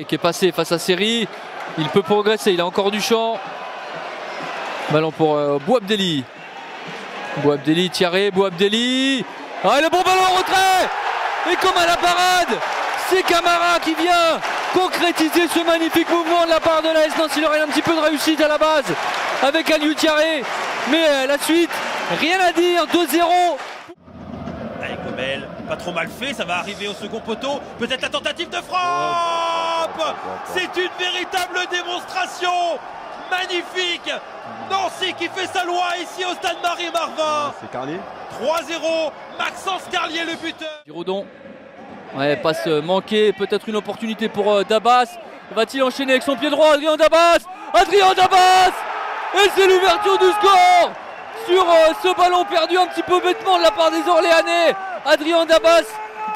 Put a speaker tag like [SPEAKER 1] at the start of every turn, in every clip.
[SPEAKER 1] Qui est passé face à Seri, il peut progresser, il a encore du champ. Ballon pour Bouabdelli. Bouabdelli, Tiaré, Bouabdelli. Ah, le bon ballon en retrait. Et comme à la parade, c'est Camara qui vient concrétiser ce magnifique mouvement de la part de l'AS Nancy-Lorraine. Un petit peu de réussite à la base avec Aliou Tiaré. Mais la suite, rien à dire, 2-0.
[SPEAKER 2] Allez, Gomel, pas trop mal fait, ça va arriver au second poteau. Peut-être la tentative de frappe. C'est une véritable démonstration. Magnifique. Nancy qui fait sa loi ici au stade Marie-Marvin.
[SPEAKER 3] C'est Carlier.
[SPEAKER 2] 3-0, Maxence Carlier le buteur.
[SPEAKER 1] Giraudon, ouais, passe manquée, peut-être une opportunité pour Dabas. Va-t-il enchaîner avec son pied droit? Adrien Dabas. Adrien Dabas. Et c'est l'ouverture du score sur ce ballon perdu un petit peu bêtement de la part des Orléanais. Adrien Dabas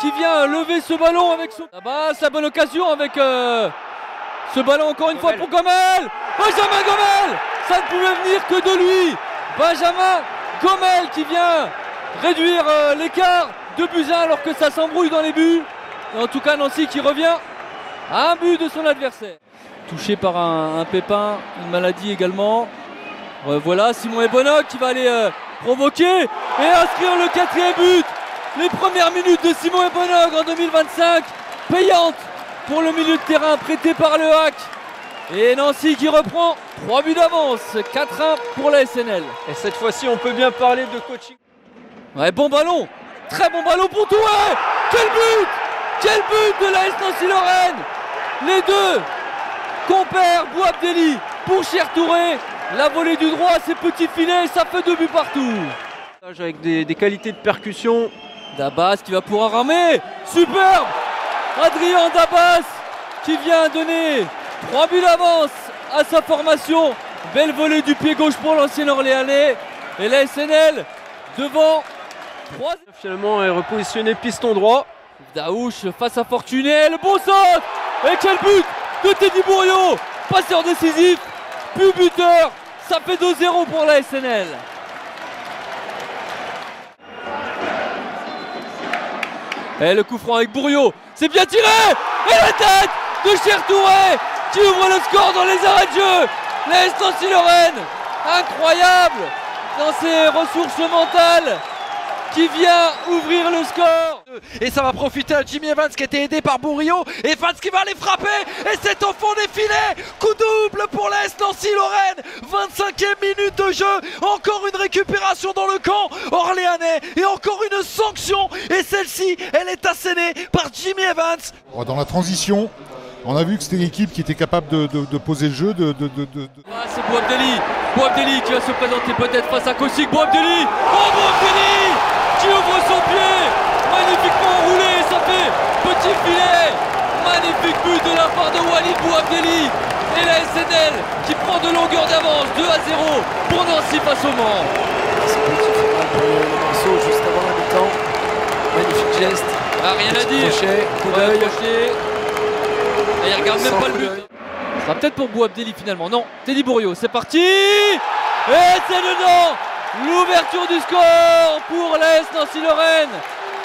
[SPEAKER 1] qui vient lever ce ballon avec son... Dabas, la bonne occasion avec ce ballon encore une fois pour Gomel. Benjamin Gomel. Ça ne pouvait venir que de lui. Benjamin Gomel qui vient réduire l'écart de buts 1 alors que ça s'embrouille dans les buts. Et en tout cas Nancy qui revient à un but de son adversaire. Touché par un pépin, une maladie également. Voilà Simon Ebonok qui va aller provoquer et inscrire le 4e but. Les premières minutes de Simon Ebonok en 2025, payantes pour le milieu de terrain prêté par le HAC. Et Nancy qui reprend 3 buts d'avance, 4-1 pour la SNL.
[SPEAKER 3] Et cette fois-ci, on peut bien parler de coaching.
[SPEAKER 1] Ouais, bon ballon, très bon ballon pour Touré. Quel but! Quel but de l'AS Nancy-Lorraine! Les deux compères Bouabdelli pour Cher Touré. La volée du droit, ses petits filets, ça fait 2 buts partout.
[SPEAKER 3] Avec des qualités de percussion.
[SPEAKER 1] Dabas qui va pouvoir ramer. Superbe! Adrien Dabas qui vient donner 3 buts d'avance à sa formation. Belle volée du pied gauche pour l'ancien Orléanais. Et la SNL devant 3.
[SPEAKER 3] Finalement est repositionné piston droit.
[SPEAKER 1] Daouche face à Fortuné. Le bon centre. Et quel but de Teddy Bouriot. Passeur décisif, puis buteur. Ça fait 2-0 pour la SNL. Et le coup franc avec Bouriot. C'est bien tiré. Et la tête de Cher Touré qui ouvre le score dans les arrêts de jeu. L'AS Nancy-Lorraine, incroyable dans ses ressources mentales, qui vient ouvrir le score.
[SPEAKER 2] Et ça va profiter à Jimmy Evans qui a été aidé par Bouriot. Evans qui va aller frapper. Et c'est au fond des filets. Coup double pour l'AS Nancy-Lorraine. 25e minute de jeu. Encore une récupération dans le camp orléanais. Et encore une sanction. Et celle-ci, elle est assénée par Jimmy Evans.
[SPEAKER 4] Dans la transition, on a vu que c'était une équipe qui était capable de poser le jeu.
[SPEAKER 1] Ah, c'est Bouabdelli. Bouabdelli qui va se présenter peut-être face à Kosik. Bouabdelli. Oh, Bouabdelli qui ouvre son pied. Magnifiquement roulé. Ça fait petit filet. Magnifique but de la part de Walid Bouabdelli. Et la SNL qui prend de longueur d'avance. 2-0 pour Nancy face au Mans.
[SPEAKER 5] C'est le petit final pour le morceau juste avant la mi-temps. Magnifique geste.
[SPEAKER 1] Ah, rien à dire.
[SPEAKER 5] Crochet, coup
[SPEAKER 1] Ouais,
[SPEAKER 5] d'œil.
[SPEAKER 1] crochet. Et il regarde même
[SPEAKER 5] Sans
[SPEAKER 1] pas le
[SPEAKER 5] coup
[SPEAKER 1] but.
[SPEAKER 5] d'œil.
[SPEAKER 1] Ce sera peut-être pour Bouabdelli finalement. Non, Teddy Bouriot, c'est parti. Et c'est dedans. L'ouverture du score pour l'AS Nancy-Lorraine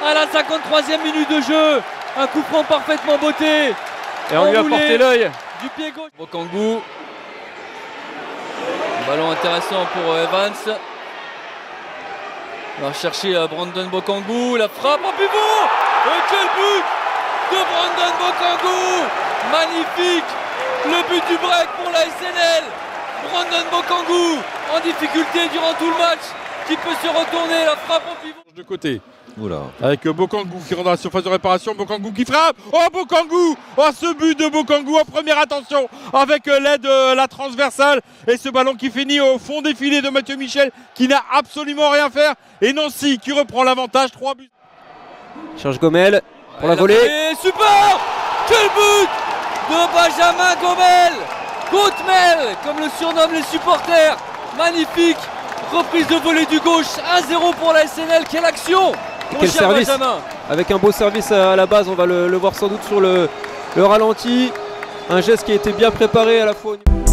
[SPEAKER 1] à la 53e minute de jeu. Un coup franc parfaitement botté.
[SPEAKER 3] Et on lui a
[SPEAKER 1] Enroulé
[SPEAKER 3] porté l'œil.
[SPEAKER 1] du pied gauche. Bokangou. Ballon intéressant pour Evans. On va chercher Brandon Bokangou. La frappe en pivot. Et quel but de Brandon Bokangou. Magnifique. Le but du break pour la SNL. Brandon Bokangou en difficulté durant tout le match, qui peut se retourner, la frappe en pivot.
[SPEAKER 6] De côté. Oula. Avec Bokangou qui rentre dans la surface de réparation, Bokangou qui frappe. Oh Bokangou. Oh ce but de Bokangou en première attention avec l'aide de la transversale et ce ballon qui finit au fond des filets de Mathieu Michel qui n'a absolument rien à faire. Et Nancy qui reprend l'avantage, 3 buts.
[SPEAKER 3] Cherche Gomel pour la volée.
[SPEAKER 1] Et super. Quel but de Benjamin Gomel. Goatmel, comme le surnomment les supporters. Magnifique reprise de volée du gauche. 1-0 pour la SNL. Quelle action.
[SPEAKER 3] Quel service.
[SPEAKER 1] Benjamin.
[SPEAKER 3] Avec un beau service à la base, on va le voir sans doute sur le ralenti. Un geste qui a été bien préparé à la fois au niveau...